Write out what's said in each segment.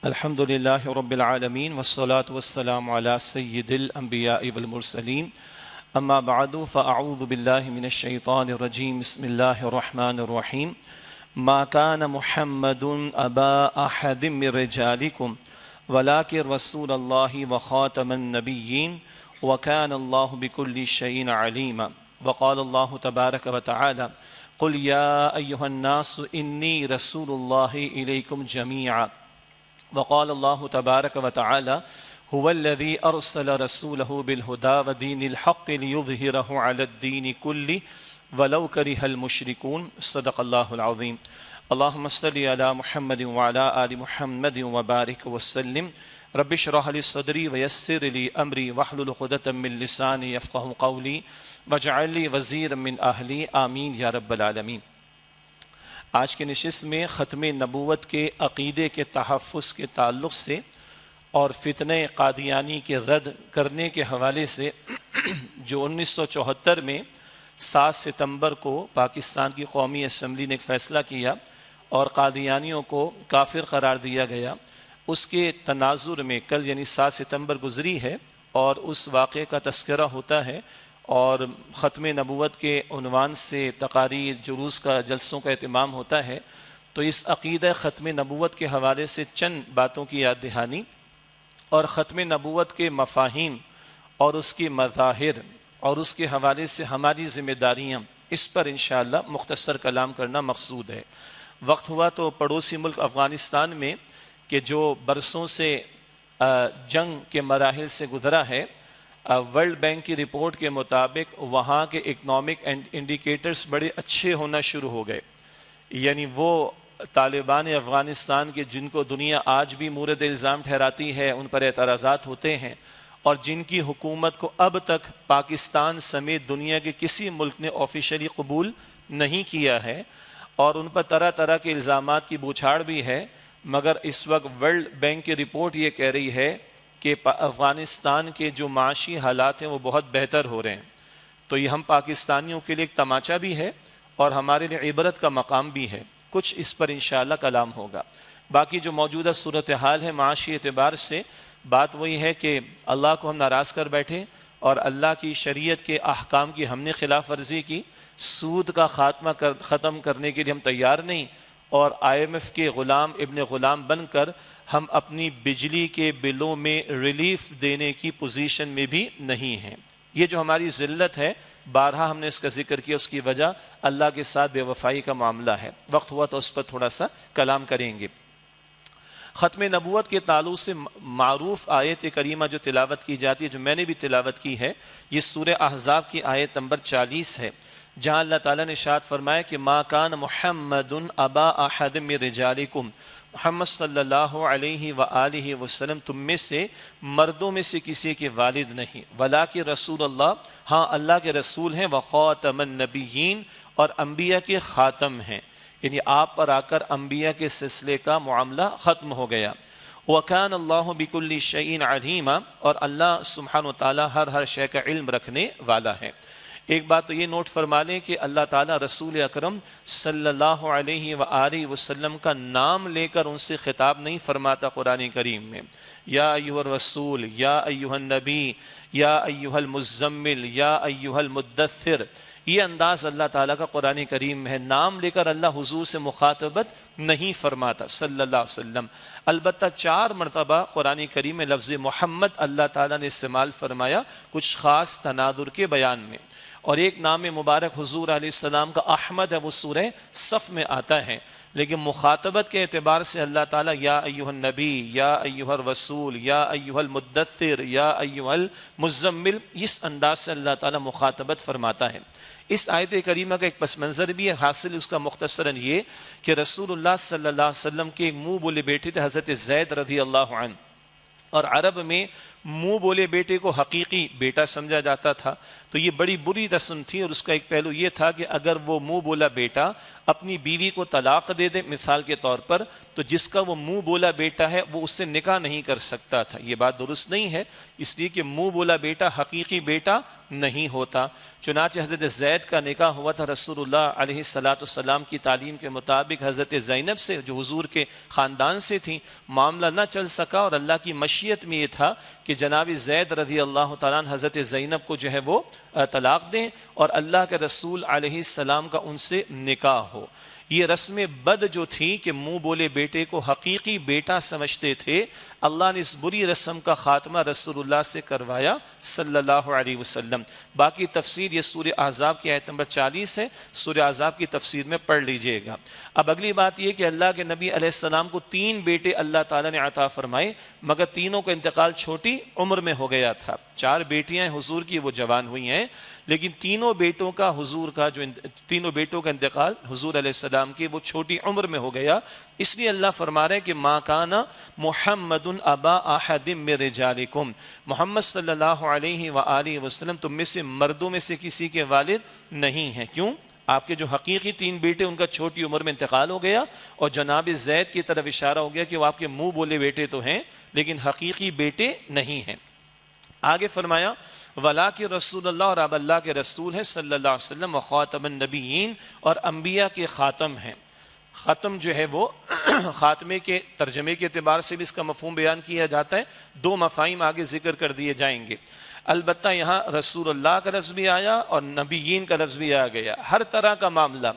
الحمد لله رب العالمين والصلاة والسلام على سيد الأنبياء والمرسلين أما بعد فأعوذ بالله من الشيطان الرجيم بسم الله الرحمن الرحيم ما كان محمد أبا أحد من رجالكم ولكن رسول الله وخاتم النبيين وكان الله بكل شيء عليما وقال الله تبارك وتعالى قل يا أيها الناس إني رسول الله إليكم جميعا وقال الله تبارك وتعالى هو الذي أرسل رسوله بالهدى ودين الحق ليظهره على الدين كله ولو كره المشركون صدق الله العظيم اللهم صل على محمد وعلى آل محمد وبارك وسلم رب اشرح لي صدري ويسر لي أمري واحلل عقدة من لساني يفقهوا قولي واجعل لي وزيرا من أهلي آمين یا رب العالمین۔ آج کی نشست میں ختم نبوت کے عقیدے کے تحفظ کے تعلق سے اور فتنہ قادیانی کے رد کرنے کے حوالے سے جو 1974 میں 7 ستمبر کو پاکستان کی قومی اسمبلی نے ایک فیصلہ کیا اور قادیانیوں کو کافر قرار دیا گیا، اس کے تناظر میں کل یعنی 7 ستمبر گزری ہے اور اس واقعے کا تذکرہ ہوتا ہے اور ختم نبوت کے عنوان سے تقاریر جلوس کا جلسوں کا اہتمام ہوتا ہے۔ تو اس عقیدہ ختم نبوت کے حوالے سے چند باتوں کی یاد دہانی اور ختم نبوت کے مفاہیم اور اس کی مظاہر اور اس کے حوالے سے ہماری ذمہ داریاں، اس پر انشاءاللہ مختصر کلام کرنا مقصود ہے۔ وقت ہوا تو پڑوسی ملک افغانستان میں کہ جو برسوں سے جنگ کے مراحل سے گزرا ہے، ورلڈ بینک کی رپورٹ کے مطابق وہاں کے اکنامک انڈیکیٹرز بڑے اچھے ہونا شروع ہو گئے، یعنی وہ طالبان افغانستان کے جن کو دنیا آج بھی مورد الزام ٹھہراتی ہے، ان پر اعتراضات ہوتے ہیں اور جن کی حکومت کو اب تک پاکستان سمیت دنیا کے کسی ملک نے آفیشلی قبول نہیں کیا ہے اور ان پر طرح طرح کے الزامات کی بوچھاڑ بھی ہے، مگر اس وقت ورلڈ بینک کی رپورٹ یہ کہہ رہی ہے کہ افغانستان کے جو معاشی حالات ہیں وہ بہت بہتر ہو رہے ہیں۔ تو یہ ہم پاکستانیوں کے لیے ایک تماچا بھی ہے اور ہمارے لیے عبرت کا مقام بھی ہے، کچھ اس پر انشاءاللہ کلام ہوگا۔ باقی جو موجودہ صورتحال ہے معاشی اعتبار سے، بات وہی ہے کہ اللہ کو ہم ناراض کر بیٹھے اور اللہ کی شریعت کے احکام کی ہم نے خلاف ورزی کی، سود کا خاتمہ ختم کرنے کے لیے ہم تیار نہیں، اور IMF کے غلام ابن غلام بن کر ہم اپنی بجلی کے بلوں میں ریلیف دینے کی پوزیشن میں بھی نہیں ہیں۔ یہ جو ہماری ذلت ہے، بارہا ہم نے اس کا ذکر کیا، اس کی وجہ اللہ کے ساتھ بے وفائی کا معاملہ ہے۔ وقت ہوا تو اس پر تھوڑا سا کلام کریں گے۔ ختم نبوت کے تعلق سے معروف آیت کریمہ جو تلاوت کی جاتی ہے، جو میں نے بھی تلاوت کی ہے، یہ سورہ احزاب کی آیت نمبر 40 ہے، جہاں اللہ تعالیٰ نے ارشاد فرمایا کہ ما کان محمد ابا احد من رجالکم، محمد صلی اللہ علیہ وآلہ وسلم تم میں سے مردوں میں سے کسی کے والد نہیں، ولیکن رسول اللہ، ہاں اللہ کے رسول ہیں، وخاتم النبیین، اور انبیاء کے خاتم ہیں، یعنی آپ پر آ کر انبیاء کے سلسلے کا معاملہ ختم ہو گیا۔ وَكَانَ اللَّهُ بِكُلِّ شَيْءٍ عَلِيمًا، اور اللہ سبحانہ وتعالیٰ ہر شے کا علم رکھنے والا ہے۔ ایک بات تو یہ نوٹ فرما لیں کہ اللہ تعالیٰ رسول اکرم صلی اللہ علیہ وآلہ وسلم کا نام لے کر ان سے خطاب نہیں فرماتا قرآن کریم میں، یا ایھا الرسول، یا ایھا النبی، یا ایھا المزمل، یا ایھا المدثر، یہ انداز اللہ تعالیٰ کا قرآن کریم میں ہے، نام لے کر اللہ حضور سے مخاطبت نہیں فرماتا صلی اللہ علیہ وسلم۔ البتہ 4 مرتبہ قرآن کریم میں لفظ محمد اللہ تعالیٰ نے استعمال فرمایا کچھ خاص تناظر کے بیان میں، اور ایک نام مبارک حضور علیہ السلام کا احمد ہے، وہ سورہ صف میں آتا ہے، لیکن مخاطبت کے اعتبار سے اللہ تعالیٰ یا ایھا النبی، یا ایھا الرسول، یا ایھا المدثر، یا ایھا المزمل، اس انداز سے اللہ تعالیٰ مخاطبت فرماتا ہے۔ اس آیت کریمہ کا ایک پس منظر بھی ہے، حاصل اس کا مختصراً یہ کہ رسول اللہ صلی اللہ علیہ وسلم کے منہ بولے بیٹے تھے حضرت زید رضی اللہ عنہ، اور عرب میں منہ بولے بیٹے کو حقیقی بیٹا سمجھا جاتا تھا، تو یہ بڑی بری رسم تھی، اور اس کا ایک پہلو یہ تھا کہ اگر وہ منہ بولا بیٹا اپنی بیوی کو طلاق دے دے مثال کے طور پر، تو جس کا وہ منہ بولا بیٹا ہے وہ اس سے نکاح نہیں کر سکتا تھا۔ یہ بات درست نہیں ہے، اس لیے کہ منہ بولا بیٹا حقیقی بیٹا نہیں ہوتا۔ چنانچہ حضرت زید کا نکاح ہوا تھا رسول اللہ علیہ السلام کی تعلیم کے مطابق حضرت زینب سے جو حضور کے خاندان سے تھیں۔ معاملہ نہ چل سکا اور اللہ کی مشیت میں یہ تھا کہ جناب زید رضی اللہ تعالیٰ عنہ حضرت زینب کو جو ہے وہ طلاق دیں اور اللہ کے رسول علیہ السلام کا ان سے نکاح ہو۔ یہ رسم بد جو تھی کہ منہ بولے بیٹے کو حقیقی بیٹا سمجھتے تھے، اللہ نے اس بری رسم کا خاتمہ رسول اللہ سے کروایا صلی اللہ علیہ وسلم۔ باقی تفسیر یہ سورہ احزاب کی آیت نمبر 40 ہے، سورہ احزاب کی تفسیر میں پڑھ لیجئے گا۔ اب اگلی بات یہ کہ اللہ کے نبی علیہ السلام کو 3 بیٹے اللہ تعالیٰ نے عطا فرمائے، مگر تینوں کا انتقال چھوٹی عمر میں ہو گیا تھا۔ 4 بیٹیاں حضور کی وہ جوان ہوئی ہیں، لیکن تینوں بیٹوں کا انتقال حضور علیہ السلام کی وہ چھوٹی عمر میں ہو گیا۔ اس لیے اللہ فرما رہے ہیں کہ ما کان محمد ابا احد من رجالکم، محمد صلی اللہ علیہ وآلہ وسلم تم میں سے مردوں میں سے کسی کے والد نہیں ہیں۔ کیوں؟ آپ کے جو حقیقی 3 بیٹے ان کا چھوٹی عمر میں انتقال ہو گیا، اور جناب زید کی طرف اشارہ ہو گیا کہ وہ آپ کے منہ بولے بیٹے تو ہیں لیکن حقیقی بیٹے نہیں ہیں۔ آگے فرمایا ولاکن رسول اللہ، اور اب اللہ کے رسول ہیں صلی اللہ علیہ وسلم، وخاتم النبیین، اور انبیاء کے خاتم ہیں۔ ختم جو ہے وہ خاتمے کے ترجمے کے اعتبار سے بھی اس کا مفہوم بیان کیا جاتا ہے۔ 2 مفاہیم آگے ذکر کر دیے جائیں گے۔ البتہ یہاں رسول اللہ کا لفظ بھی آیا اور نبیین کا لفظ بھی آ گیا۔ ہر طرح کا معاملہ،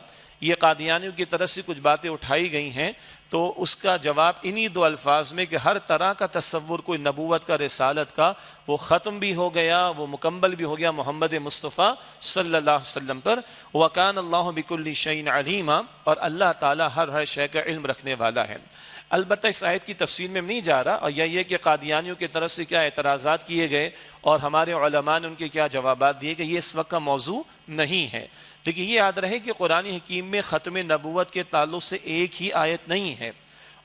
یہ قادیانیوں کی طرف سے کچھ باتیں اٹھائی گئی ہیں تو اس کا جواب انہی 2 الفاظ میں کہ ہر طرح کا تصور کوئی نبوت کا، رسالت کا، وہ ختم بھی ہو گیا، وہ مکمل بھی ہو گیا محمد مصطفیٰ صلی اللہ علیہ وسلم پر۔ وَكَانَ اللَّهُ بِكُلِّ شَيْءٍ عَلِيمًا، اور اللہ تعالیٰ ہر شے کا علم رکھنے والا ہے۔ البتہ اس آیت کی تفصیل میں نہیں جا رہا، اور یہ کہ قادیانیوں کی طرف سے کیا اعتراضات کیے گئے اور ہمارے علماء نے ان کے کیا جوابات دیے کہ یہ اس وقت کا موضوع نہیں ہے۔ لیکن یہ یاد رہے کہ قرآن حکیم میں ختم نبوت کے تعلق سے ایک ہی آیت نہیں ہے،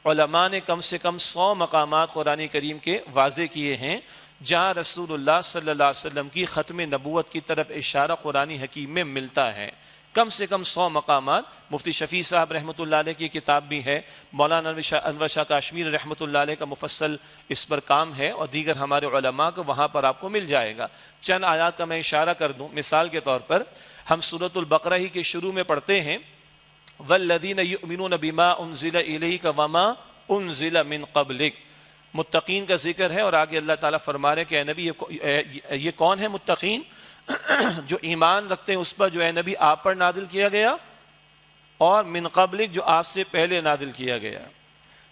علماء نے کم سے کم 100 مقامات قرآن کریم کے واضح کیے ہیں جہاں رسول اللہ صلی اللہ علیہ وسلم کی ختم نبوت کی طرف اشارہ قرآن حکیم میں ملتا ہے۔ کم سے کم 100 مقامات۔ مفتی شفیع صاحب رحمۃ اللہ علیہ کی کتاب بھی ہے، مولانا انور شاہ کاشمیر رحمۃ اللہ علیہ کا مفصل اس پر کام ہے، اور دیگر ہمارے علماء کو وہاں پر آپ کو مل جائے گا۔ چند آیات کا میں اشارہ کر دوں۔ مثال کے طور پر ہم سورۃ البقرہ ہی کے شروع میں پڑھتے ہیں والذین یؤمنون بما انزل الیک وما انزل من قبلک، متقین کا ذکر ہے، اور آگے اللہ تعالیٰ فرما رہے ہیں کہ اے نبی یہ کون ہے متقین؟ جو ایمان رکھتے ہیں اس پر جو اے نبی آپ پر نازل کیا گیا، اور من قبلک جو آپ سے پہلے نازل کیا گیا۔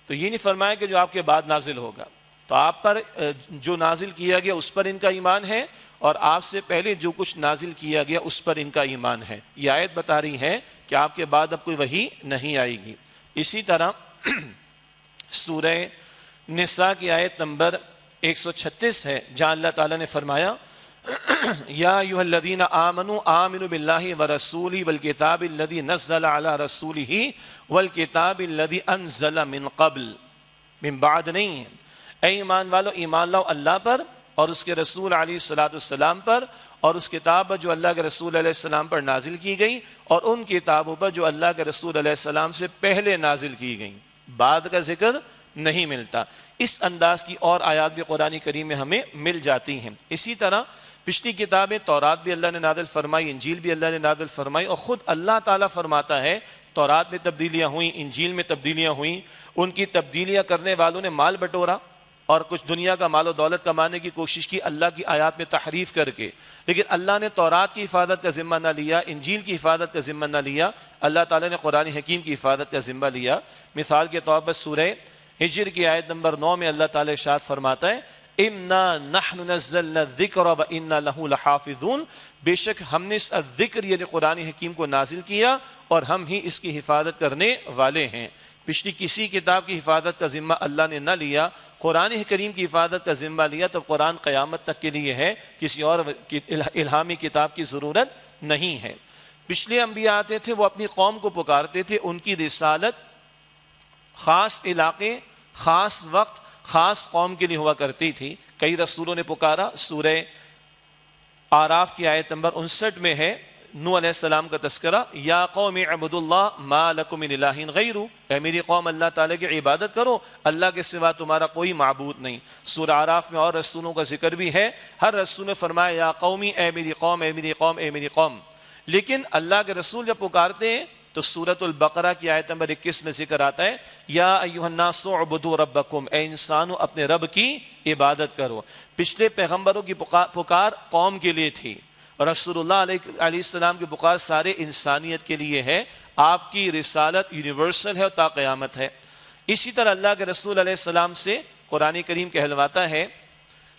تو یہ نہیں فرمایا کہ جو آپ کے بعد نازل ہوگا، تو آپ پر جو نازل کیا گیا اس پر ان کا ایمان ہے، اور آپ سے پہلے جو کچھ نازل کیا گیا اس پر ان کا ایمان ہے۔ یہ آیت بتا رہی ہے کہ آپ کے بعد اب کوئی وحی نہیں آئے گی۔ اسی طرح سورہ نساء کی آیت نمبر 136 ہے جہاں اللہ تعالیٰ نے فرمایا یا ایھا الذین آمنوا آمنوا باللہ ورسولہ والکتاب الذی نزل علی رسولہ والکتاب الذی انزل من قبل، من بعد نہیں ہے۔ اے ایمان والو، ایمان لاؤ اللہ پر اور اس کے رسول علیہ السلام پر، اور اس کتاب پر جو اللہ کے رسول علیہ السلام پر نازل کی گئی، اور ان کتابوں پر جو اللہ کے رسول علیہ السلام سے پہلے نازل کی گئیں۔ بعد کا ذکر نہیں ملتا۔ اس انداز کی اور آیات بھی قرآن کریم میں ہمیں مل جاتی ہیں۔ اسی طرح پچھلی کتابیں تورات بھی اللہ نے نازل فرمائی، انجیل بھی اللہ نے نازل فرمائی، اور خود اللہ تعالیٰ فرماتا ہے تورات میں تبدیلیاں ہوئیں، انجیل میں تبدیلیاں ہوئیں، ان کی تبدیلیاں کرنے والوں نے مال بٹورا اور کچھ دنیا کا مال و دولت کمانے کی کوشش کی اللہ کی آیات میں تحریف کر کے، لیکن اللہ نے تورات کی حفاظت کا ذمہ نہ لیا، انجیل کی حفاظت کا ذمہ نہ لیا، اللہ تعالیٰ نے قرآن حکیم کی حفاظت کا ذمہ لیا۔ مثال کے طور پر سورہ ہجر کی آیت نمبر 9 میں اللہ تعالیٰ ارشاد فرماتا ہے اِنَّا نَحْنُ نَزَّلْنَا الذِّكْرَ وَإِنَّا لَهُ لَحَافِظُونَ، بے شک ہم نے اس ذکر یعنی قرآن حکیم کو نازل کیا اور ہم ہی اس کی حفاظت کرنے والے ہیں۔ پچھلی کسی کتاب کی حفاظت کا ذمہ اللہ نے نہ لیا، قرآن کریم کی حفاظت کا ذمہ لیا، تو قرآن قیامت تک کے لیے ہے، کسی اور الہامی کتاب کی ضرورت نہیں ہے۔ پچھلے انبیاء آتے تھے، وہ اپنی قوم کو پکارتے تھے، ان کی رسالت خاص علاقے، خاص وقت، خاص قوم کے لیے ہوا کرتی تھی۔ کئی رسولوں نے پکارا، سورہ آراف کی آیت نمبر 59 میں ہے نوح علیہ السلام کا تذکرہ، یا قوم اعبدوا اللہ ما لکم من الہ غیرہ، اے میری قوم اللہ تعالیٰ کی عبادت کرو، اللہ کے سوا تمہارا کوئی معبود نہیں۔ سورہ اعراف میں اور رسولوں کا ذکر بھی ہے، ہر رسول نے فرمایا یا قومی، اے میری قوم، اے میری قوم، اے میری قوم۔ لیکن اللہ کے رسول جب پکارتے ہیں تو سورۃ البقرہ کی آیت نمبر 21 میں ذکر آتا ہے یا ایھا الناس اعبدوا ربکم، اے انسانوں اپنے رب کی عبادت کرو۔ پچھلے پیغمبروں کی پکار قوم کے لیے تھی، رسول اللہ علیہ السلام کی پکار سارے انسانیت کے لیے ہے۔ آپ کی رسالت یونیورسل ہے اور تا قیامت ہے۔ اسی طرح اللہ کے رسول علیہ السلام سے قرآن کریم کہلواتا ہے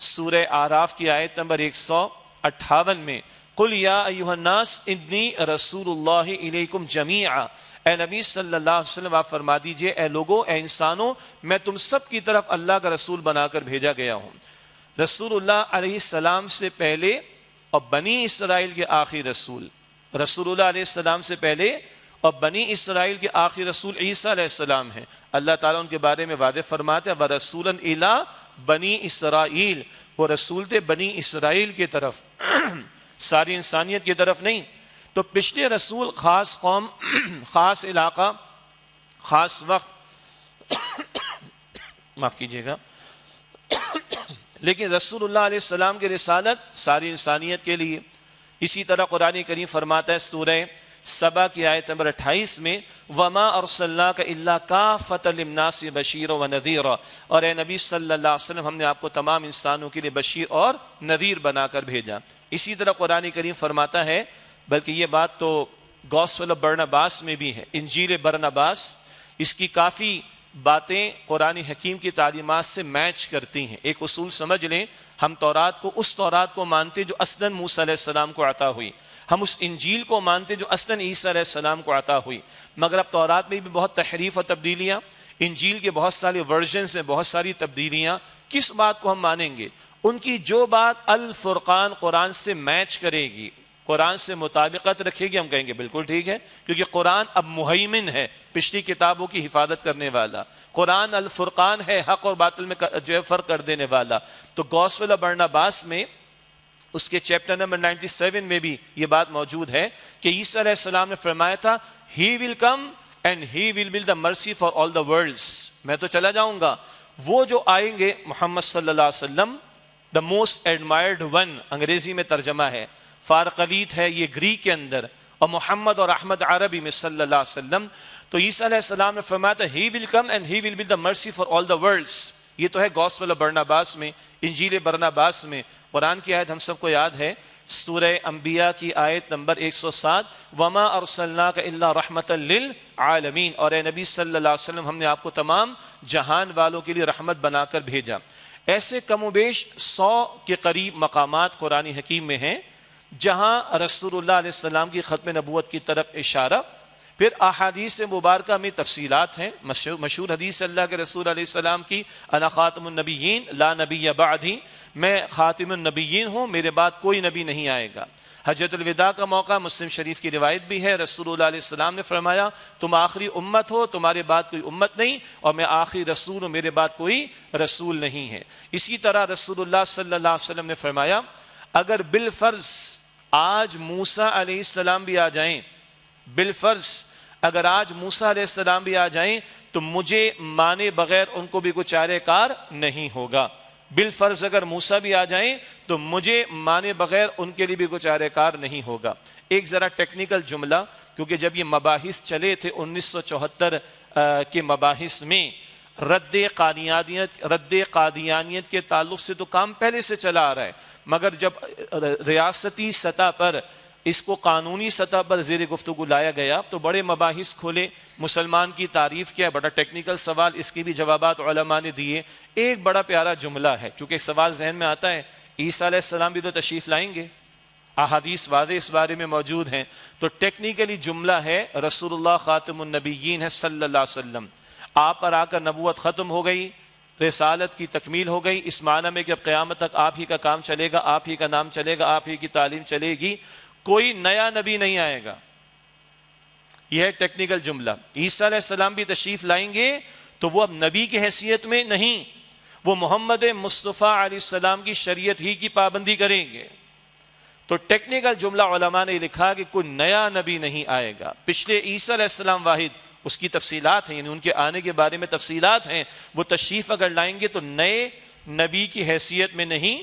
سورہ اعراف کی آیت نمبر 158 میں قل یا ایھا الناس انی رسول اللہ الیکم جمیعا، اے نبی صلی اللہ علیہ وسلم آپ فرما دیجئے اے لوگوں، اے انسانوں، میں تم سب کی طرف اللہ کا رسول بنا کر بھیجا گیا ہوں۔ رسول اللہ علیہ السلام سے پہلے اور بنی اسرائیل کے آخری رسول، رسول اللہ علیہ السلام سے پہلے اور بنی اسرائیل کے آخری رسول عیسیٰ علیہ السلام ہیں۔ اللہ تعالیٰ ان کے بارے میں واضح فرماتے ہیں وَرَسُولًا إِلَىٰ بنی اسرائیل، وہ رسول تھے بنی اسرائیل کی طرف، ساری انسانیت کی طرف نہیں۔ تو پچھلے رسول خاص قوم، خاص علاقہ، خاص وقت، معاف کیجیے گا، لیکن رسول اللہ علیہ السلام کی رسالت ساری انسانیت کے لیے۔ اسی طرح قرآن کریم فرماتا ہے سورہ سبا کی آیت نمبر 28 میں وَمَا أَرْسَلْنَاكَ إِلَّا كَافَّةً لِلنَّاسِ بَشِيرًا وَنَذِيرًا، اور اے نبی صلی اللہ علیہ وسلم ہم نے آپ کو تمام انسانوں کے لیے بشیر اور نذیر بنا کر بھیجا۔ اسی طرح قرآن کریم فرماتا ہے، بلکہ یہ بات تو گوسپل آف برناباس میں بھی ہے، انجیل برناباس، اس کی کافی باتیں قرآن حکیم کی تعلیمات سے میچ کرتی ہیں۔ ایک اصول سمجھ لیں، ہم تورات کو اس تورات کو مانتے جو اصلاً موسیٰ علیہ السلام کو عطا ہوئی، ہم اس انجیل کو مانتے جو اصلاً عیسیٰ علیہ السلام کو عطا ہوئی، مگر اب تورات میں بھی بہت تحریف اور تبدیلیاں، انجیل کے بہت سارے ورژنز ہیں، بہت ساری تبدیلیاں۔ کس بات کو ہم مانیں گے؟ ان کی جو بات الفرقان قرآن سے میچ کرے گی، قرآن سے مطابقت رکھے گی، ہم کہیں گے بالکل ٹھیک ہے، کیونکہ قرآن اب مہیمن ہے، پچھلی کتابوں کی حفاظت کرنے والا، قرآن الفرقان ہے، حق اور باطل میں جو ہے فرق کر دینے والا۔ تو گوسپل آف برناباس میں اس کے چیپٹر نمبر 97 میں بھی یہ بات موجود ہے کہ عیسیٰ علیہ السلام نے فرمایا تھا ہی ول come and he will be the مرسی فار آل دا ورلڈس، میں تو چلا جاؤں گا، وہ جو آئیں گے محمد صلی اللہ علیہ وسلم، دا موسٹ ایڈمائرڈ ون، انگریزی میں ترجمہ ہے، فارقلیت ہے یہ گریک کے اندر، اور محمد اور احمد عربی میں صلی اللہ علیہ وسلم۔ تو عیسیٰ علیہ السلام نے فرمایا تھا ہی ول come and he will be the مرسی فار آل دا ورلڈس۔ یہ تو ہے گوسپل آف برناباس میں، انجیل برناباس میں۔ قرآن کی آیت ہم سب کو یاد ہے، سورہ انبیاء کی آیت نمبر 107 وَمَا أَرْسَلْنَاكَ إِلَّا رَحْمَةً لِلْعَالَمِينَ، اور اے نبی صلی اللہ علیہ وسلم ہم نے آپ کو تمام جہان والوں کے لیے رحمت بنا کر بھیجا۔ ایسے کم و بیش 100 کے قریب مقامات قرآن حکیم میں ہیں جہاں رسول اللہ علیہ السلام کی ختم نبوت کی طرف اشارہ۔ پھر احادیث مبارکہ میں تفصیلات ہیں، مشہور حدیث اللہ کے رسول علیہ السلام کی انا خاتم النبیین لا نبی بعدی، میں خاتم النبیین ہوں، میرے بعد کوئی نبی نہیں آئے گا۔ حجۃ الوداع کا موقع، مسلم شریف کی روایت بھی ہے، رسول اللہ علیہ السلام نے فرمایا تم آخری امت ہو، تمہارے بعد کوئی امت نہیں، اور میں آخری رسول ہوں، میرے بعد کوئی رسول نہیں ہے۔ اسی طرح رسول اللہ صلی اللہ علیہ وسلم نے فرمایا اگر بالفرض آج موسیٰ علیہ السلام بھی آ جائیں، بالفرض اگر آج موسیٰ علیہ السلام بھی آ جائیں تو مجھے مانے بغیر ان کو بھی کوئی چارہ کار نہیں ہوگا۔ بالفرض اگر موسیٰ بھی آ جائیں تو مجھے مانے بغیر ان کے لیے بھی کوئی چارہ کار نہیں ہوگا۔ ایک ذرا ٹیکنیکل جملہ، کیونکہ جب یہ مباحث چلے تھے 1974 کے مباحث میں، رد قادیانیت کے تعلق سے تو کام پہلے سے چلا آ رہا ہے، مگر جب ریاستی سطح پر اس کو قانونی سطح پر زیر گفتگو لایا گیا تو بڑے مباحث کھولے، مسلمان کی تعریف کیا، بڑا ٹیکنیکل سوال، اس کے بھی جوابات علماء نے دیے۔ ایک بڑا پیارا جملہ ہے، کیونکہ ایک سوال ذہن میں آتا ہے عیسیٰ علیہ السلام بھی تو تشریف لائیں گے، احادیث واضح اس بارے میں موجود ہیں، تو ٹیکنیکلی جملہ ہے رسول اللہ خاتم النبیین ہے صلی اللہ علیہ وسلم، آپ پر آ کر نبوت ختم ہو گئی، رسالت کی تکمیل ہو گئی، اس معنی میں کہ اب قیامت تک آپ ہی کا کام چلے گا، آپ ہی کا نام چلے گا، آپ ہی کی تعلیم چلے گی، کوئی نیا نبی نہیں آئے گا۔ یہ ہے ٹیکنیکل جملہ۔ عیسیٰ علیہ السلام بھی تشریف لائیں گے تو وہ اب نبی کی حیثیت میں نہیں، وہ محمد مصطفیٰ علیہ السلام کی شریعت ہی کی پابندی کریں گے۔ تو ٹیکنیکل جملہ علماء نے لکھا کہ کوئی نیا نبی نہیں آئے گا، پچھلے عیسیٰ علیہ السلام واحد، اس کی تفصیلات ہیں، یعنی ان کے آنے کے بارے میں تفصیلات ہیں، وہ تشریف اگر لائیں گے تو نئے نبی کی حیثیت میں نہیں،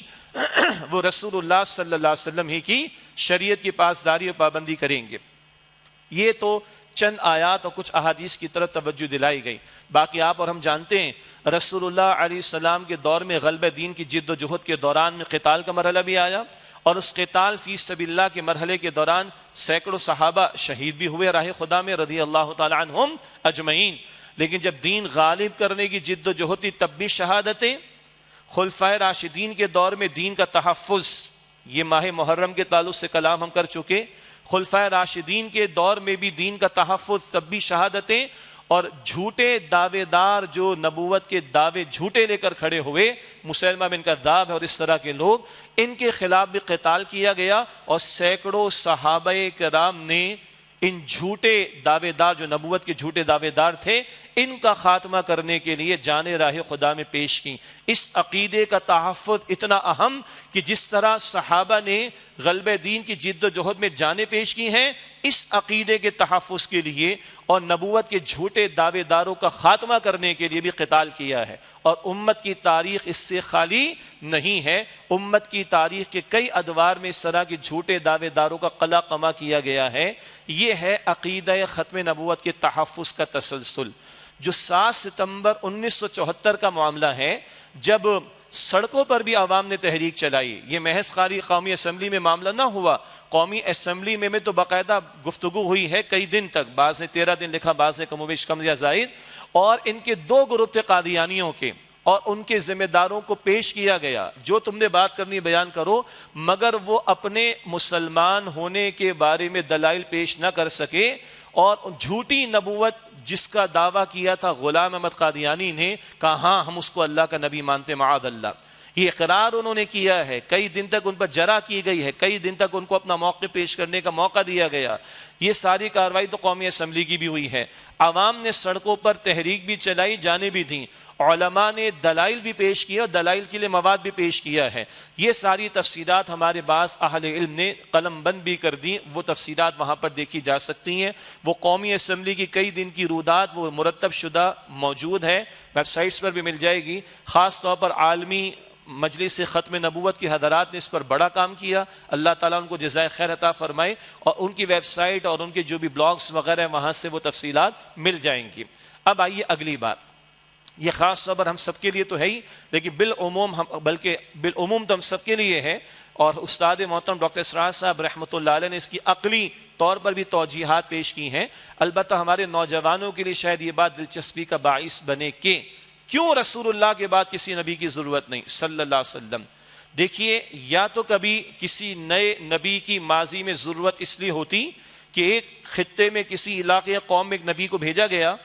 وہ رسول اللہ صلی اللہ علیہ وسلم ہی کی شریعت کی پاسداری اور پابندی کریں گے۔ یہ تو چند آیات اور کچھ احادیث کی طرف توجہ دلائی گئی۔ باقی آپ اور ہم جانتے ہیں رسول اللہ علیہ السلام کے دور میں غلبہ دین کی جد و جہد کے دوران میں قتال کا مرحلہ بھی آیا، اور اس قتال فی سبیل اللہ کے مرحلے کے دوران سینکڑوں صحابہ شہید بھی ہوئے راہ خدا میں رضی اللہ تعالی عنہم اجمعین۔ لیکن جب دین غالب کرنے کی جد و جہد تھی تب بھی شہادتیں۔ خلفائے راشدین کے دور میں دین کا تحفظ، یہ ماہ محرم کے تعلق سے کلام ہم کر چکے، خلفائے راشدین کے دور میں بھی دین کا تحفظ تب بھی شہادتیں، اور جھوٹے دعوے دار جو نبوت کے دعوے جھوٹے لے کر کھڑے ہوئے، مسلمہ بن کذاب ہے اور اس طرح کے لوگ، ان کے خلاف بھی قتال کیا گیا، اور سینکڑوں صحابہ کرام نے ان جھوٹے دعوے دار جو نبوت کے جھوٹے دعوے دار تھے، ان کا خاتمہ کرنے کے لیے جان راہ خدا میں پیش کی۔ اس عقیدے کا تحفظ اتنا اہم کہ جس طرح صحابہ نے غلبہ دین کی جد و جہد میں جانیں پیش کی ہیں، اس عقیدے کے تحفظ کے لیے اور نبوت کے جھوٹے دعوے داروں کا خاتمہ کرنے کے لیے بھی قتال کیا ہے۔ اور امت کی تاریخ اس سے خالی نہیں ہے، امت کی تاریخ کے کئی ادوار میں اس طرح کے جھوٹے دعوے داروں کا قلع قمع کیا گیا ہے۔ یہ ہے عقیدہ ختم نبوت کے تحفظ کا تسلسل۔ جو 7 ستمبر 1974 کا معاملہ ہے، جب سڑکوں پر بھی عوام نے تحریک چلائی، یہ محض خالی قومی اسمبلی میں معاملہ نہ ہوا، قومی اسمبلی میں تو باقاعدہ گفتگو ہوئی ہے کئی دن تک، بعض نے 13 دن لکھا، بعض نے کم و بیش کم یا زائد، اور ان کے 2 گروپ تھے قادیانیوں کے، اور ان کے ذمہ داروں کو پیش کیا گیا، جو تم نے بات کرنی بیان کرو، مگر وہ اپنے مسلمان ہونے کے بارے میں دلائل پیش نہ کر سکے، اور جھوٹی نبوت جس کا دعویٰ کیا تھا غلام احمد قادیانی نے، کہا ہاں ہم اس کو اللہ کا نبی مانتے معاذ اللہ، یہ اقرار انہوں نے کیا ہے، کئی دن تک ان پر جرح کی گئی ہے، کئی دن تک ان کو اپنا موقف پیش کرنے کا موقع دیا گیا، یہ ساری کارروائی تو قومی اسمبلی کی بھی ہوئی ہے، عوام نے سڑکوں پر تحریک بھی چلائی، جانیں بھی دیں، علماء نے دلائل بھی پیش کیا اور دلائل کے لیے مواد بھی پیش کیا ہے۔ یہ ساری تفصیلات ہمارے بعض اہل علم نے قلم بند بھی کر دی، وہ تفصیلات وہاں پر دیکھی جا سکتی ہیں، وہ قومی اسمبلی کی کئی دن کی رودات وہ مرتب شدہ موجود ہے، ویب سائٹس پر بھی مل جائے گی۔ خاص طور پر عالمی مجلس ختم نبوت کے حضرات نے اس پر بڑا کام کیا، اللہ تعالیٰ ان کو جزائے خیر عطا فرمائے، اور ان کی ویب سائٹ اور ان کے جو بھی بلاگز وغیرہ ہیں وہاں سے وہ تفصیلات مل جائیں گی۔ اب آئیے اگلی بات، یہ خاص طور پر ہم سب کے لیے تو ہے ہی، لیکن بالعموم تو ہم سب کے لیے ہے، اور استاد محترم ڈاکٹر اسرار صاحب رحمۃ اللہ علیہ نے اس کی عقلی طور پر بھی توجیحات پیش کی ہیں۔ البتہ ہمارے نوجوانوں کے لیے شاید یہ بات دلچسپی کا باعث بنے کہ کیوں رسول اللہ کے بعد کسی نبی کی ضرورت نہیں صلی اللہ علیہ وسلم۔ دیکھیے، یا تو کبھی کسی نئے نبی کی ماضی میں ضرورت اس لیے ہوتی کہ ایک خطے میں کسی علاقے یا قوم میں ایک نبی کو بھیجا گیا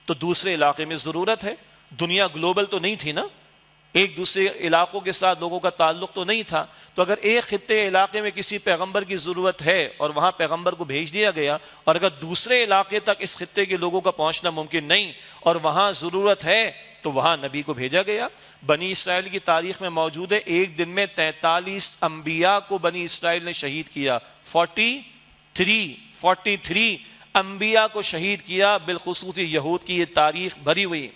تو دوسرے علاقے میں ضرورت ہے، دنیا گلوبل تو نہیں تھی نا، ایک دوسرے علاقوں کے ساتھ لوگوں کا تعلق تو نہیں تھا، تو اگر ایک خطے علاقے میں کسی پیغمبر کی ضرورت ہے اور وہاں پیغمبر کو بھیج دیا گیا، اور اگر دوسرے علاقے تک اس خطے کے لوگوں کا پہنچنا ممکن نہیں اور وہاں ضرورت ہے تو وہاں نبی کو بھیجا گیا۔ بنی اسرائیل کی تاریخ میں موجود ہے، ایک دن میں 43 انبیاء کو بنی اسرائیل نے شہید کیا، 43 انبیاء کو شہید کیا، بالخصوص یہود کی یہ تاریخ بھری ہوئی۔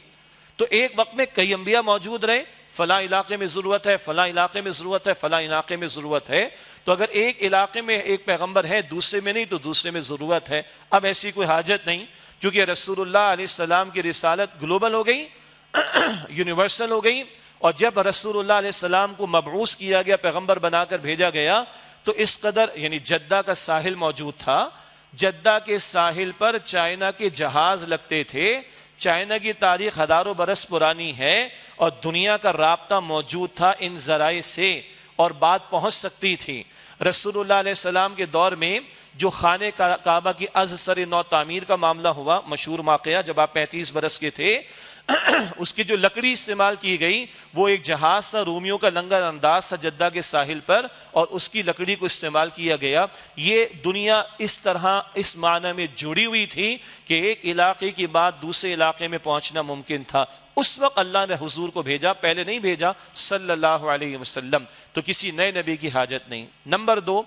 تو ایک وقت میں کئی انبیاء موجود رہے، فلاں علاقے میں ضرورت ہے، فلاں علاقے میں ضرورت ہے، فلاں علاقے میں ضرورت ہے، تو اگر ایک علاقے میں ایک پیغمبر ہے دوسرے میں نہیں تو دوسرے میں ضرورت ہے۔ اب ایسی کوئی حاجت نہیں، کیونکہ رسول اللہ علیہ السلام کی رسالت گلوبل ہو گئی، یونیورسل ہو گئی، اور جب رسول اللہ علیہ السلام کو مبعوث کیا گیا، پیغمبر بنا کر بھیجا گیا، تو اس قدر یعنی جدہ کا ساحل موجود تھا، جدہ کے ساحل پر چائنا کے جہاز لگتے تھے، چائنا کی تاریخ ہزاروں برس پرانی ہے، اور دنیا کا رابطہ موجود تھا ان ذرائع سے، اور بات پہنچ سکتی تھی۔ رسول اللہ علیہ السلام کے دور میں جو خانہ کعبہ کی از سر نو تعمیر کا معاملہ ہوا، مشہور واقعہ، جب آپ 35 برس کے تھے، اس کی جو لکڑی استعمال کی گئی وہ ایک جہاز تھا، رومیوں کا لنگر انداز تھا جدہ کے ساحل پر، اور اس کی لکڑی کو استعمال کیا گیا۔ یہ دنیا اس طرح اس معنی میں جڑی ہوئی تھی کہ ایک علاقے کی بات دوسرے علاقے میں پہنچنا ممکن تھا۔ اس وقت اللہ نے حضور کو بھیجا، پہلے نہیں بھیجا صلی اللہ علیہ وسلم، تو کسی نئے نبی کی حاجت نہیں۔ نمبر 2،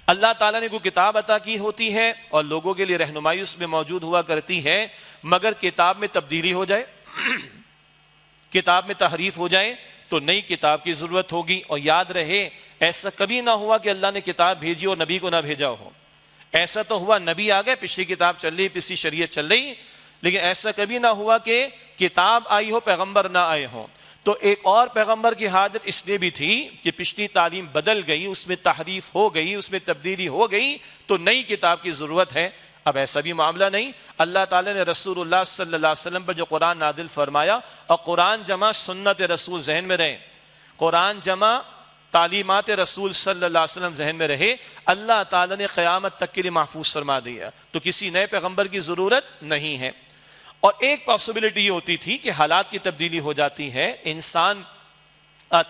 اللہ تعالیٰ نے کوئی کتاب عطا کی ہوتی ہے اور لوگوں کے لیے رہنمائی اس میں موجود ہوا کرتی ہے، مگر کتاب میں تبدیلی ہو جائے، کتاب میں تحریف ہو جائے تو نئی کتاب کی ضرورت ہوگی۔ اور یاد رہے ایسا کبھی نہ ہوا کہ اللہ نے کتاب بھیجی اور نبی کو نہ بھیجا ہو۔ ایسا تو ہوا نبی آ گئے، پچھلی کتاب چل رہی، پچھلی شریعت چل رہی، لیکن ایسا کبھی نہ ہوا کہ کتاب آئی ہو پیغمبر نہ آئے ہوں۔ تو ایک اور پیغمبر کی حاجت اس لیے بھی تھی کہ پچھلی تعلیم بدل گئی، اس میں تحریف ہو گئی، اس میں تبدیلی ہو گئی، تو نئی کتاب کی ضرورت ہے۔ اب ایسا بھی معاملہ نہیں، اللہ تعالیٰ نے رسول اللہ صلی اللہ علیہ وسلم پر جو قرآن نازل فرمایا، اور قرآن جمع سنت رسول ذہن میں رہے، قرآن جمع تعلیمات رسول صلی اللہ علیہ وسلم ذہن میں رہے، اللہ تعالیٰ نے قیامت تک کے لیے محفوظ فرما دیا، تو کسی نئے پیغمبر کی ضرورت نہیں ہے۔ اور ایک پاسبلٹی یہ ہوتی تھی کہ حالات کی تبدیلی ہو جاتی ہے، انسان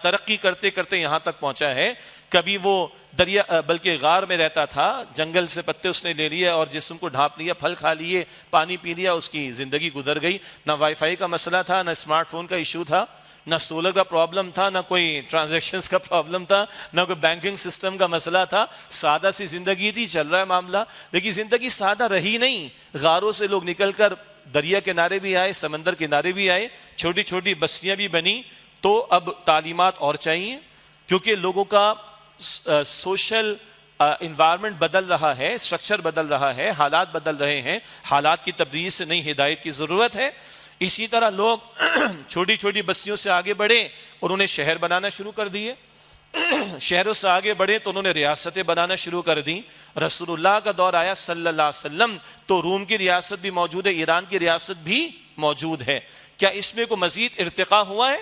ترقی کرتے کرتے یہاں تک پہنچا ہے، کبھی وہ دریا بلکہ غار میں رہتا تھا، جنگل سے پتے اس نے لے لیے اور جسم کو ڈھانپ لیا، پھل کھا لیے، پانی پی لیا، اس کی زندگی گزر گئی۔ نہ وائی فائی کا مسئلہ تھا، نہ اسمارٹ فون کا ایشو تھا، نہ سولر کا پرابلم تھا، نہ کوئی ٹرانزیکشنز کا پرابلم تھا، نہ کوئی بینکنگ سسٹم کا مسئلہ تھا، سادہ سی زندگی تھی، چل رہا ہے معاملہ۔ لیکن زندگی سادہ رہی نہیں، غاروں سے لوگ نکل کر دریا کنارے بھی آئے، سمندر کنارے بھی آئے، چھوٹی چھوٹی بستیاں بھی بنی۔ تو اب تعلیمات اور چاہیے، کیونکہ لوگوں کا سوشل انوائرمنٹ بدل رہا ہے، اسٹرکچر بدل رہا ہے، حالات بدل رہے ہیں، حالات کی تبدیلی سے نئی ہدایت کی ضرورت ہے۔ اسی طرح لوگ چھوٹی چھوٹی بستیوں سے آگے بڑھے اور انہیں شہر بنانا شروع کر دیے، شہروں سے آگے بڑھے تو انہوں نے ریاستیں بنانا شروع کر دیں۔ رسول اللہ کا دور آیا صلی اللہ علیہ وسلم تو روم کی ریاست بھی موجود ہے، ایران کی ریاست بھی موجود ہے۔ کیا اس میں کوئی مزید ارتقاء ہوا ہے؟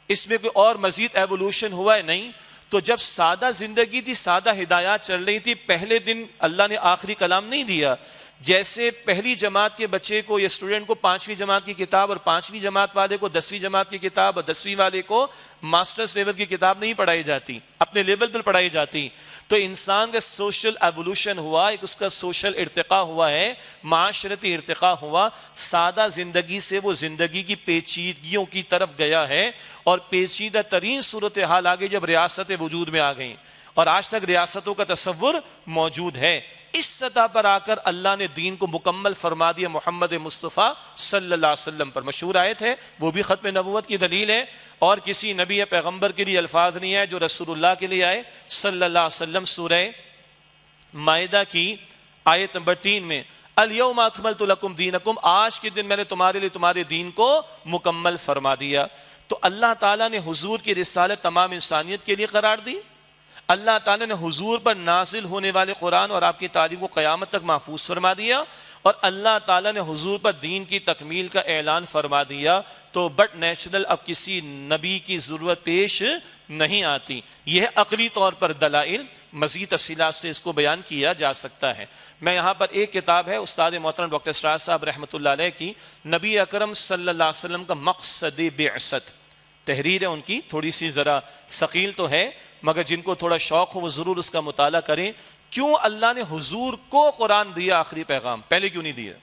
اس میں کوئی اور مزید ایوولوشن ہوا ہے؟ نہیں۔ تو جب سادہ زندگی تھی، سادہ ہدایات چل رہی تھی، پہلے دن اللہ نے آخری کلام نہیں دیا۔ جیسے پہلی جماعت کے بچے کو یا اسٹوڈنٹ کو 5ویں جماعت کی کتاب، اور 5ویں جماعت والے کو 10ویں جماعت کی کتاب، اور 10ویں والے کو ماسٹرز لیول کی کتاب نہیں پڑھائی جاتی، اپنے لیول پر پڑھائی جاتی۔ تو انسان کا سوشل ایوولوشن ہوا، ایک اس کا سوشل ارتقاء ہوا ہے، معاشرتی ارتقاء ہوا۔ سادہ زندگی سے وہ زندگی کی پیچیدگیوں کی طرف گیا ہے، اور پیچیدہ ترین صورتحال آگے جب ریاستیں وجود میں آ گئیں، اور آج تک ریاستوں کا تصور موجود ہے۔ اس سطح پر آ کر اللہ نے دین کو مکمل فرما دیا محمد مصطفیٰ صلی اللہ علیہ وسلم پر۔ مشہور آیت ہے، وہ بھی ختم نبوت کی دلیل ہے، اور کسی نبی یا پیغمبر کے لیے الفاظ نہیں آئے جو رسول اللہ کے لیے آئے صلی اللہ علیہ وسلم۔ سورہ مائدہ کی آیت نمبر 3 میں الیوم اکملت لکم دینکم، آج کے دن میں نے تمہارے لیے تمہارے دین کو مکمل فرما دیا۔ تو اللہ تعالیٰ نے حضور کی رسالت تمام انسانیت کے لیے قرار دی، اللہ تعالیٰ نے حضور پر نازل ہونے والے قرآن اور آپ کی تعلیم کو قیامت تک محفوظ فرما دیا، اور اللہ تعالیٰ نے حضور پر دین کی تکمیل کا اعلان فرما دیا۔ تو بٹ نیچرل اب کسی نبی کی ضرورت پیش نہیں آتی۔ یہ عقلی طور پر دلائل، مزید تفصیلات سے اس کو بیان کیا جا سکتا ہے۔ میں یہاں پر ایک کتاب ہے استاد محترم ڈاکٹر اسرار صاحب رحمۃ اللہ علیہ کی، نبی اکرم صلی اللہ علیہ وسلم کا مقصد بعثت، تحریر ہے ان کی، تھوڑی سی ذرا ثقیل تو ہے، مگر جن کو تھوڑا شوق ہو وہ ضرور اس کا مطالعہ کریں۔ کیوں اللہ نے حضور کو قرآن دیا آخری پیغام، پہلے کیوں نہیں دیا؟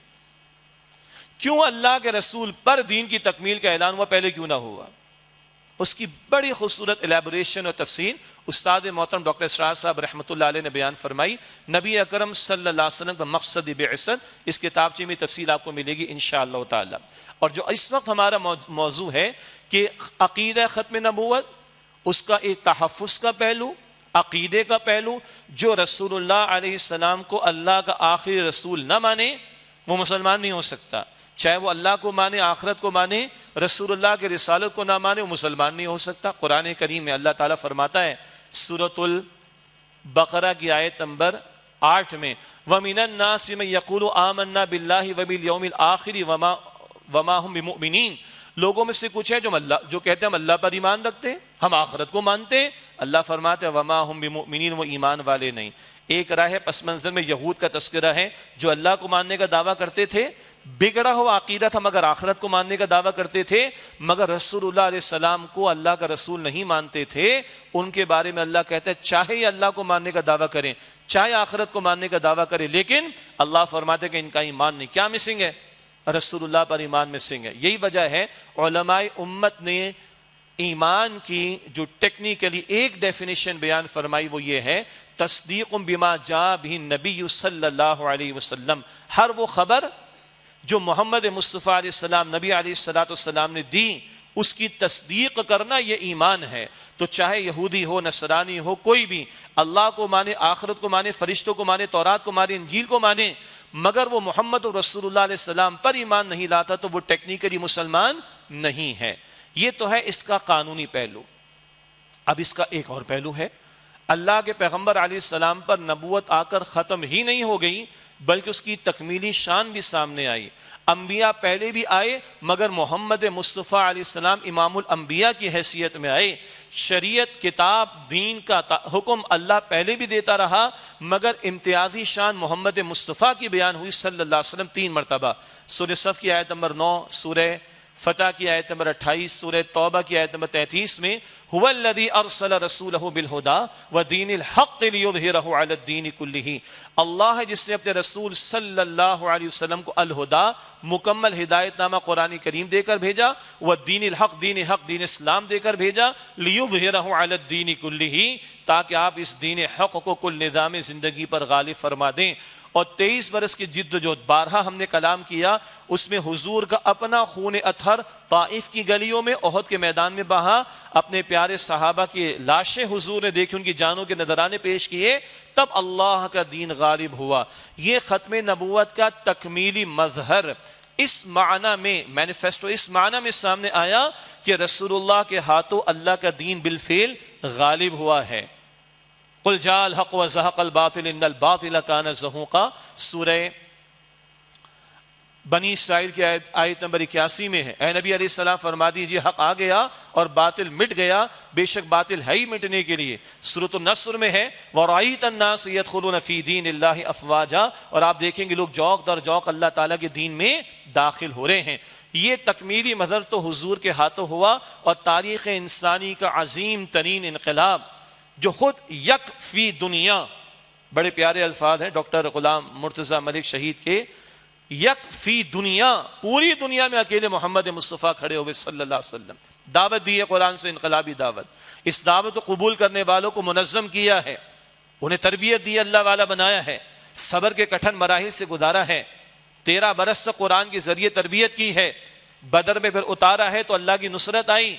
کیوں اللہ کے رسول پر دین کی تکمیل کا اعلان ہوا، پہلے کیوں نہ ہوا؟ اس کی بڑی خوبصورت الیبوریشن اور تفصیل استاد محترم ڈاکٹر اسرار صاحب رحمۃ اللہ علیہ نے بیان فرمائی۔ نبی اکرم صلی اللہ علیہ وسلم کا مقصد بعثت، اس کتابچے میں تفصیل آپ کو ملے گی انشاءاللہ تعالی۔ اور جو اس وقت ہمارا موضوع ہے کہ عقیدہ ختم نبوت، اس کا ایک تحفظ کا پہلو، عقیدے کا پہلو، جو رسول اللہ علیہ السلام کو اللہ کا آخری رسول نہ مانے وہ مسلمان نہیں ہو سکتا، چاہے وہ اللہ کو مانے، آخرت کو مانے، رسول اللہ کے رسالت کو نہ مانے وہ مسلمان نہیں ہو سکتا۔ قرآن کریم میں اللہ تعالیٰ فرماتا ہے سورۃ البقرہ کی آیت نمبر 8 میں وَمِنَ النَّاسِ مَن يَقُولُ آمَنَّا بِاللَّهِ وَبِالْيَوْمِ الْآخِرِ وَمَا هُمْ بِمُؤْمِنِينَ، لوگوں میں سے کچھ ہے جو کہتے ہیں ہم اللہ پر ایمان رکھتے ہیں، ہم آخرت کو مانتے ہیں، اللہ فرماتے ہیں وَمَا هُمْ بِمُؤْمِنِينَ، وہ ایمان والے نہیں۔ ایک راہ پس منظر میں یہود کا تذکرہ ہے جو اللہ کو ماننے کا دعویٰ کرتے تھے، بگڑا ہوا عقیدہ تھا مگر آخرت کو ماننے کا دعویٰ کرتے تھے، مگر رسول اللہ علیہ السلام کو اللہ کا رسول نہیں مانتے تھے. ان کے بارے میں اللہ کہتا ہے چاہے یہ اللہ کو ماننے کا دعویٰ کریں، چاہے آخرت کو ماننے کا دعویٰ کریں، لیکن اللہ فرماتے ہیں کہ ان کا ایمان نہیں. کیا مسنگ ہے؟ رسول اللہ پر ایمان مسنگ ہے. یہی وجہ ہے علماء امت نے ایمان کی جو ٹیکنیکلی ایک ڈیفینیشن بیان فرمائی، وہ یہ ہے تصدیق بما جاء بہ النبی صلی اللہ علیہ وسلم. ہر وہ خبر جو محمد مصطفیٰ علیہ السلام نبی علیہ الصلوۃ والسلام نے دی، اس کی تصدیق کرنا یہ ایمان ہے. تو چاہے یہودی ہو، نصرانی ہو، کوئی بھی اللہ کو مانے، آخرت کو مانے، فرشتوں کو مانے، تورات کو مانے، انجیل کو مانے، مگر وہ محمد رسول اللہ علیہ السلام پر ایمان نہیں لاتا تو وہ ٹیکنیکلی مسلمان نہیں ہے. یہ تو ہے اس کا قانونی پہلو. اب اس کا ایک اور پہلو ہے. اللہ کے پیغمبر علیہ السلام پر نبوت آ کر ختم ہی نہیں ہو گئی، بلکہ اس کی تکمیلی شان بھی سامنے آئی. انبیاء پہلے بھی آئے، مگر محمد مصطفیٰ علیہ السلام امام الانبیاء کی حیثیت میں آئے. شریعت، کتاب، دین کا حکم اللہ پہلے بھی دیتا رہا، مگر امتیازی شان محمد مصطفیٰ کی بیان ہوئی صلی اللہ علیہ وسلم 3 مرتبہ. سورہ صف کی آیت نمبر 9، سورہ فتح کی آیت نمبر 28، سورہ توبہ کی آیت نمبر 33 میں هو الذی ارسل رسولہ بالہدی ودین الحق لیظہرہ علی الدین کلہ. اللہ ہے جس نے اپنے رسول صلی اللہ علیہ وسلم کو الہدا، مکمل ہدایت نامہ قرآن کریم دے کر بھیجا، ودین الحق، دین حق، دین اسلام دے کر بھیجا، لیظہرہ علی الدین کلہ، تاکہ آپ اس دین حق کو کل نظام زندگی پر غالب فرما دیں. اور 23 برس کی جد و جہد، بارہا ہم نے کلام کیا، اس میں حضور کا اپنا خون اطہر طائف کی گلیوں میں، احد کے میدان میں بہا، اپنے پیارے صحابہ کی لاشیں حضور نے دیکھی، ان کی جانوں کے نذرانے پیش کیے، تب اللہ کا دین غالب ہوا. یہ ختم نبوت کا تکمیلی مظہر اس معنی میں، مینیفیسٹو اس معنی میں سامنے آیا کہ رسول اللہ کے ہاتھوں اللہ کا دین بالفعل غالب ہوا ہے. قل جاء الحق وزهق الباطل ان الباطل كان زهوقا. سورہ بنی اسرائیل کی آیت نمبر 81 میں ہے. اے نبی علیہ السلام فرما دیجیے حق آ گیا اور باطل مٹ گیا، بے شک باطل ہے ہی مٹنے کے لیے. سورۃ النصر میں ہے وَرَأَيْتَ النَّاسَ يَدْخُلُونَ فِي دِينِ اللَّهِ أَفْوَاجًا، اور آپ دیکھیں گے لوگ جوق در جوق اللہ تعالیٰ کے دین میں داخل ہو رہے ہیں. یہ تکمیلی مظہر تو حضور کے ہاتھوں ہوا، اور تاریخ انسانی کا عظیم ترین انقلاب جو خود یک فی دنیا، بڑے پیارے الفاظ ہیں ڈاکٹر غلام مرتضیٰ ملک شہید کے، یک فی دنیا، پوری دنیا میں اکیلے محمد مصطفیٰ کھڑے ہوئے صلی اللہ علیہ وسلم. دعوت دی ہے قرآن سے، انقلابی دعوت. اس دعوت کو قبول کرنے والوں کو منظم کیا ہے، انہیں تربیت دی، اللہ والا بنایا ہے، صبر کے کٹھن مراحل سے گزارا ہے، 13 برس تک قرآن کے ذریعے تربیت کی ہے، بدر میں پھر اتارا ہے تو اللہ کی نصرت آئی،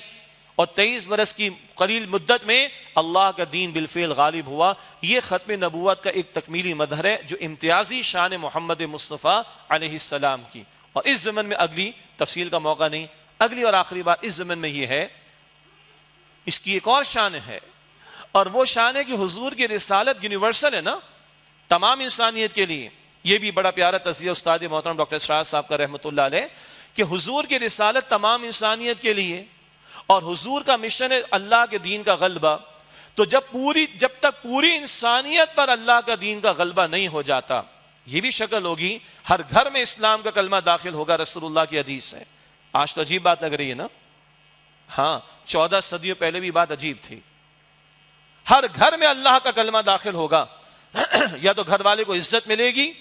اور 23 برس کی قلیل مدت میں اللہ کا دین بالفعل غالب ہوا. یہ ختم نبوت کا ایک تکمیلی مظہر ہے جو امتیازی شان محمد مصطفیٰ علیہ السلام کی. اور اس ضمن میں اگلی تفصیل کا موقع نہیں، اگلی اور آخری بات اس ضمن میں یہ ہے، اس کی ایک اور شان ہے، اور وہ شان ہے کہ حضور کی رسالت یونیورسل ہے نا، تمام انسانیت کے لیے. یہ بھی بڑا پیارا تذکیہ استاد محترم ڈاکٹر اسرار صاحب کا رحمۃ اللہ علیہ، کہ حضور کی رسالت تمام انسانیت کے لیے، اور حضور کا مشن ہے اللہ کے دین کا غلبہ. تو جب تک پوری انسانیت پر اللہ کا دین کا غلبہ نہیں ہو جاتا، یہ بھی شکل ہوگی ہر گھر میں اسلام کا کلمہ داخل ہوگا. رسول اللہ کی حدیث ہے. آج تو عجیب بات لگ رہی ہے نا، ہاں 14 صدیوں پہلے بھی بات عجیب تھی. ہر گھر میں اللہ کا کلمہ داخل ہوگا. یا تو گھر والے کو عزت ملے گی،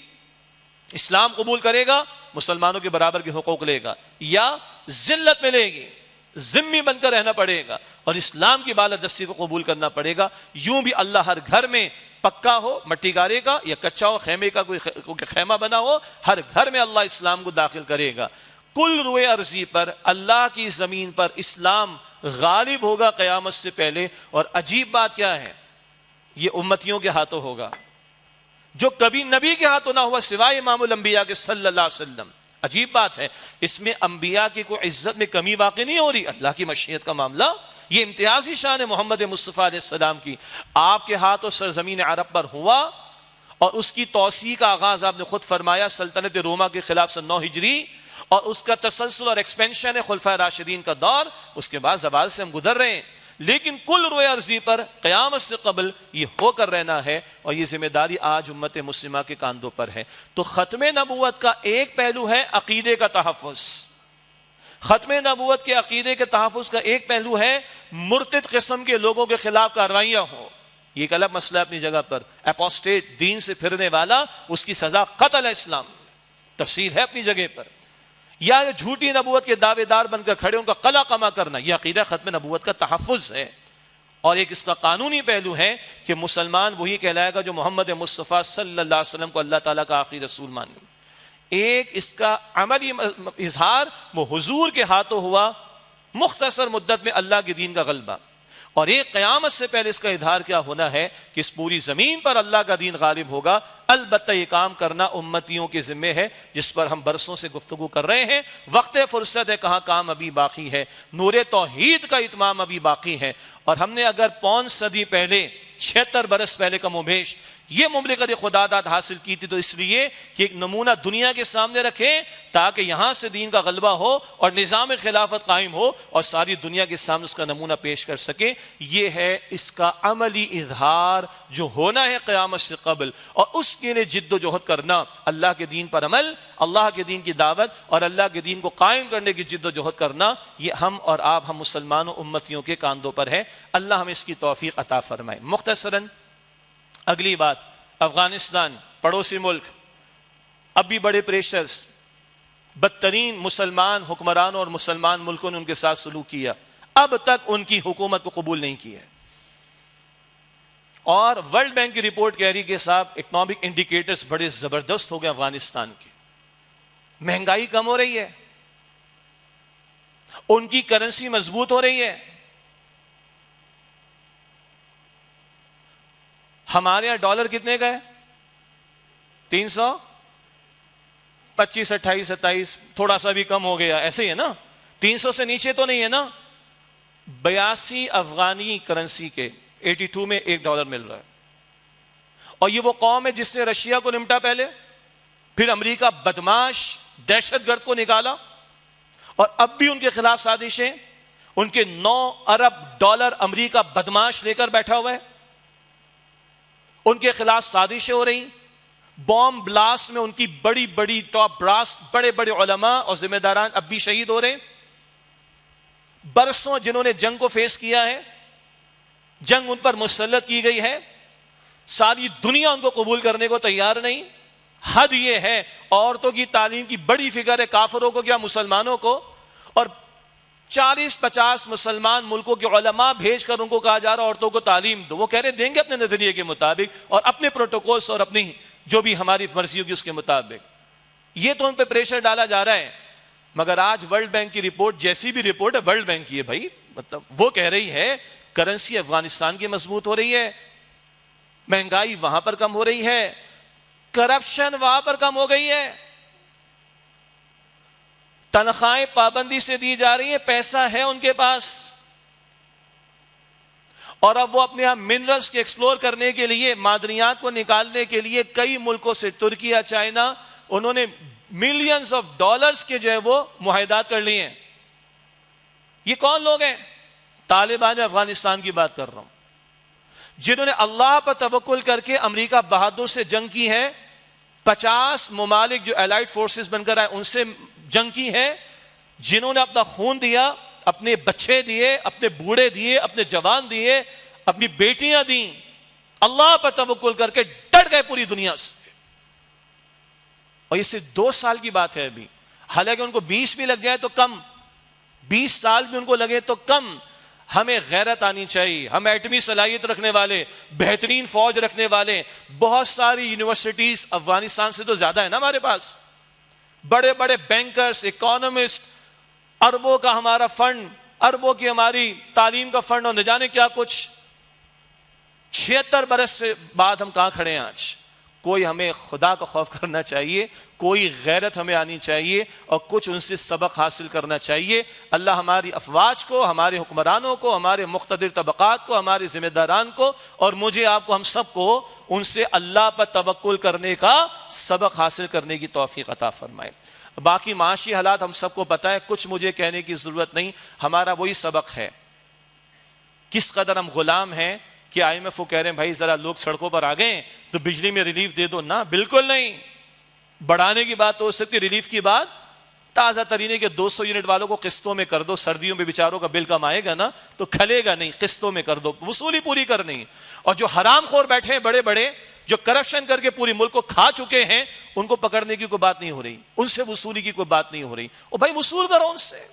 اسلام قبول کرے گا، مسلمانوں کے برابر کے حقوق لے گا، یا ذلت ملے گی، ذمی بن کر رہنا پڑے گا اور اسلام کی بالادستی کو قبول کرنا پڑے گا. یوں بھی اللہ ہر گھر میں پکا ہو مٹی گارے کا یا کچا ہو خیمے کا کوئی خیمہ بنا ہو، ہر گھر میں اللہ اسلام کو داخل کرے گا. کل روئے ارضی پر اللہ کی زمین پر اسلام غالب ہوگا قیامت سے پہلے. اور عجیب بات کیا ہے، یہ امتیوں کے ہاتھوں ہوگا جو کبھی نبی کے ہاتھوں نہ ہوا سوائے امام الانبیاء کے صلی اللہ علیہ وسلم. عجیب بات ہے، اس میں انبیاء کی کوئی عزت میں کمی واقع نہیں ہو رہی، اللہ کی مشیت کا معاملہ. یہ امتیازی شان ہے محمد مصطفیٰ علیہ السلام کی. آپ کے ہاتھوں سرزمین عرب پر ہوا، اور اس کی توسیع کا آغاز آپ نے خود فرمایا سلطنت روما کے خلاف سن 9 ہجری، اور اس کا تسلسل اور ایکسپینشن ہے خلفائے راشدین کا دور. اس کے بعد زوال سے ہم گزر رہے ہیں، لیکن کل روئے ارضی پر قیامت سے قبل یہ ہو کر رہنا ہے، اور یہ ذمہ داری آج امت مسلمہ کے کاندھوں پر ہے۔ تو ختم نبوت کا ایک پہلو ہے عقیدے کا تحفظ، ختم نبوت کے عقیدے کے تحفظ کا ایک پہلو ہے مرتد قسم کے لوگوں کے خلاف کارروائیاں ہوں۔ یہ ایک الگ مسئلہ ہے اپنی جگہ پر، اپوسٹیٹ دین سے پھرنے والا، اس کی سزا قتل ہے، اسلام تفسیر ہے اپنی جگہ پر، یا جھوٹی نبوت کے دعوے دار بن کر کھڑے ان کا قلع قمع کرنا، یہ عقیدہ ختم نبوت کا تحفظ ہے۔ اور ایک اس کا قانونی پہلو ہے کہ مسلمان وہی کہلائے گا جو محمد مصطفیٰ صلی اللہ علیہ وسلم کو اللہ تعالیٰ کا آخری رسول مانے۔ ایک اس کا عملی اظہار وہ حضور کے ہاتھوں ہوا مختصر مدت میں اللہ کے دین کا غلبہ، اور ایک قیامت سے پہلے اس کا اظہار کیا ہونا ہے کہ اس پوری زمین پر اللہ کا دین غالب ہوگا۔ البتہ یہ کام کرنا امتیوں کے ذمہ ہے، جس پر ہم برسوں سے گفتگو کر رہے ہیں۔ وقت فرصت ہے، کہاں کام ابھی باقی ہے، نور توحید کا اتمام ابھی باقی ہے، اور ہم نے اگر 5 صدی پہلے 76 برس پہلے کم و بیش یہ مملکت خدا داد حاصل کی تھی، تو اس لیے کہ ایک نمونہ دنیا کے سامنے رکھیں تاکہ یہاں سے دین کا غلبہ ہو اور نظام خلافت قائم ہو اور ساری دنیا کے سامنے اس کا نمونہ پیش کر سکیں۔ یہ ہے اس کا عملی اظہار جو ہونا ہے قیامت سے قبل، اور اس کے لیے جد و جہد کرنا، اللہ کے دین پر عمل، اللہ کے دین کی دعوت اور اللہ کے دین کو قائم کرنے کی جد و جہد کرنا، یہ ہم اور آپ، ہم مسلمانوں امتیوں کے کاندھوں پر ہے۔ اللہ ہمیں اس کی توفیق عطا فرمائے۔ مختصراً اگلی بات، افغانستان پڑوسی ملک، اب بھی بڑے پریشرز، بدترین مسلمان حکمرانوں اور مسلمان ملکوں نے ان کے ساتھ سلوک کیا، اب تک ان کی حکومت کو قبول نہیں کیا ہے، اور ورلڈ بینک کی رپورٹ کہہ رہی کہ صاحب اکنامک انڈیکیٹرز بڑے زبردست ہو گئے افغانستان کے، مہنگائی کم ہو رہی ہے، ان کی کرنسی مضبوط ہو رہی ہے۔ ہمارے یہاں ڈالر کتنے کا ہے؟ 325 28 27، تھوڑا سا بھی کم ہو گیا، ایسے ہی ہے نا، 300 سے نیچے تو نہیں ہے نا۔ 82 افغانی کرنسی کے 82 میں $1 مل رہا ہے، اور یہ وہ قوم ہے جس نے رشیا کو نمٹا پہلے، پھر امریکہ بدماش دہشت گرد کو نکالا، اور اب بھی ان کے خلاف سازشیں، ان کے $9 ارب امریکہ بدماش لے کر بیٹھا ہوا ہے، ان کے خلاف سازشیں ہو رہی، بوم بلاسٹ میں ان کی بڑی بڑی ٹاپ براس، بڑے بڑے علماء اور ذمہ داران اب بھی شہید ہو رہے ہیں۔ برسوں جنہوں نے جنگ کو فیس کیا ہے، جنگ ان پر مسلط کی گئی ہے، ساری دنیا ان کو قبول کرنے کو تیار نہیں۔ حد یہ ہے، عورتوں کی تعلیم کی بڑی فکر ہے، کافروں کو کیا مسلمانوں کو، اور 40-50 مسلمان ملکوں کے علماء بھیج کر ان کو کہا جا رہا عورتوں کو تعلیم دو، وہ کہہ رہے دیں گے اپنے نظریے کے مطابق اور اپنے پروٹوکولز اور اپنی جو بھی ہماری مرضی ہوگی اس کے مطابق، یہ تو ان پہ پریشر ڈالا جا رہا ہے۔ مگر آج ورلڈ بینک کی رپورٹ، جیسی بھی رپورٹ ہے ورلڈ بینک کی ہے بھائی، مطلب وہ کہہ رہی ہے کرنسی افغانستان کی مضبوط ہو رہی ہے، مہنگائی وہاں پر کم ہو رہی ہے، کرپشن وہاں پر کم ہو گئی ہے، تنخواہیں پابندی سے دی جا رہی ہیں، پیسہ ہے ان کے پاس، اور اب وہ اپنے یہاں منرلز کے ایکسپلور کرنے کے لیے، معدنیات کو نکالنے کے لیے کئی ملکوں سے، ترکیہ، چائنا، انہوں نے ملینز آف ڈالرز کے جو ہے وہ معاہدات کر لیے ہیں۔ یہ کون لوگ ہیں؟ طالبان افغانستان کی بات کر رہا ہوں، جنہوں نے اللہ پر توکل کر کے امریکہ بہادر سے جنگ کی ہے، 50 ممالک جو الائڈ فورسز بن کر آئے ان سے جنگ کی ہے، جنہوں نے اپنا خون دیا، اپنے بچے دیے، اپنے بوڑھے دیے، اپنے جوان دیے، اپنی بیٹیاں دیں، اللہ پر توکل کر کے ڈٹ گئے پوری دنیا سے، اور یہ صرف 2 سال کی بات ہے ابھی، حالانکہ ان کو 20 بھی لگ جائے تو کم، 20 سال بھی ان کو لگے تو کم۔ ہمیں غیرت آنی چاہیے، ہم ایٹمی صلاحیت رکھنے والے، بہترین فوج رکھنے والے، بہت ساری یونیورسٹیز افغانستان سے تو زیادہ ہے نا ہمارے پاس، بڑے بڑے بینکرز، اکانومسٹ، اربوں کا ہمارا فنڈ، اربوں کی ہماری تعلیم کا فنڈ، اور نہ جانے کیا کچھ۔ 76 برس سے بعد ہم کہاں کھڑے ہیں آج؟ کوئی ہمیں خدا کا خوف کرنا چاہیے، کوئی غیرت ہمیں آنی چاہیے، اور کچھ ان سے سبق حاصل کرنا چاہیے۔ اللہ ہماری افواج کو، ہمارے حکمرانوں کو، ہمارے مقتدر طبقات کو، ہمارے ذمہ داران کو، اور مجھے آپ کو، ہم سب کو ان سے اللہ پر توکل کرنے کا سبق حاصل کرنے کی توفیق عطا فرمائے۔ باقی معاشی حالات ہم سب کو پتہ ہے، کچھ مجھے کہنے کی ضرورت نہیں، ہمارا وہی سبق ہے کس قدر ہم غلام ہیں کہ IMF وہ کہہ رہے ہیں بھائی ذرا لوگ سڑکوں پر آ گئے تو بجلی میں ریلیف دے دو. نہ، بالکل نہیں. بڑھانے کی بات تو ہو سکتی، ریلیف کی بات تازہ ترین ہے کہ 200 یونٹ والوں کو قسطوں میں کر دو. سردیوں میں بیچاروں کا بل کم آئے گا نا تو کھلے گا نہیں، قسطوں میں کر دو، وصولی پوری کرنی. اور جو حرام خور بیٹھے ہیں بڑے بڑے، جو کرپشن کر کے پوری ملک کو کھا چکے ہیں، ان کو پکڑنے کی کوئی بات نہیں ہو رہی، ان سے وصولی کی کوئی بات نہیں ہو رہی. اور بھائی وصول کرو ان سے.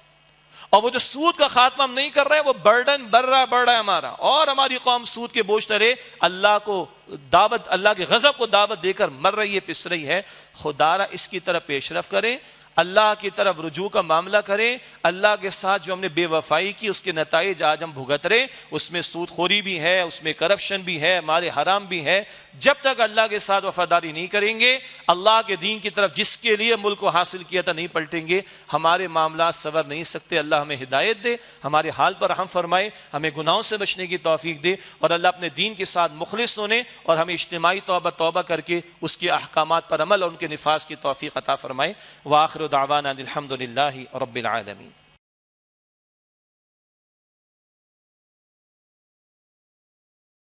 اور وہ جو سود کا خاتمہ ہم نہیں کر رہے، وہ برڈن بڑھ رہا ہے ہمارا، اور ہماری قوم سود کے بوجھ تلے اللہ کو دعوت، اللہ کے غضب کو دعوت دے کر مر رہی ہے، پس رہی ہے. خدا را اس کی طرف پیش رفت کریں، اللہ کی طرف رجوع کا معاملہ کریں. اللہ کے ساتھ جو ہم نے بے وفائی کی، اس کے نتائج آج ہم بھگت رہے. اس میں سود خوری بھی ہے، اس میں کرپشن بھی ہے، ہمارے حرام بھی ہے. جب تک اللہ کے ساتھ وفاداری نہیں کریں گے، اللہ کے دین کی طرف جس کے لیے ملک کو حاصل کیا تھا نہیں پلٹیں گے، ہمارے معاملات سنور نہیں سکتے. اللہ ہمیں ہدایت دے، ہمارے حال پر رحم فرمائے، ہمیں گناہوں سے بچنے کی توفیق دے، اور اللہ اپنے دین کے ساتھ مخلص ہونے اور ہمیں اجتماعی توبہ کر کے اس کے احکامات پر عمل اور ان کے نفاذ کی توفیق عطا فرمائے. وآخر دعوانا الحمد للہ رب العالمین.